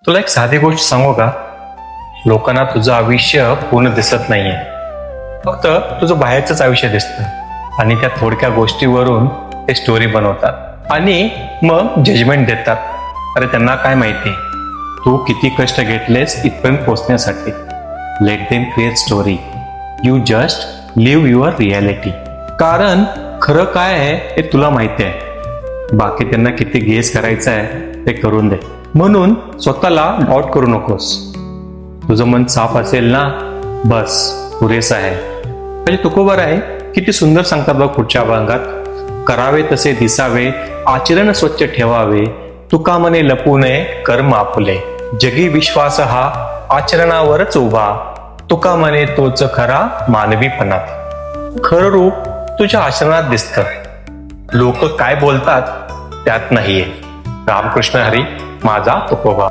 तुला एक साधी गोष्ट सांगू का? लोकांना तुझं आयुष्य पूर्ण दिसत नाहीये, फक्त तुझं बाहेरचंच आयुष्य दिसतं आणि त्या थोडक्या गोष्टीवरून ते स्टोरी बनवतात आणि मग जजमेंट देतात. अरे त्यांना काय माहिती तू किती कष्ट घेतलेस इथपर्यंत पोहोचण्यासाठी. Let them create story, you just live your reality. कारण खरं काय आहे हे तुला माहिती आहे, बाकी त्यांना किती गेस करायचं आहे ते करून दे. म्हणून स्वतःला डाऊट करू नकोस. तुझं मन साफ असेल ना, बस पुरेसं आहे. म्हणजे तुकोबर आहे किती सुंदर सांगतात बघ पुढच्या भागात. करावे तसे दिसावे, आचरण स्वच्छ ठेवावे, तुका मने लपू नये कर्म आपुले. जगी विश्वास हा आचरणावरच उभा, तुका मने तोच खरा मानवीपणात. खरं रूप तुझ्या आचरणात दिसतं, लोक काय बोलतात त्यात नाहीये. रामकृष्ण हरी, माझा तुकोबा.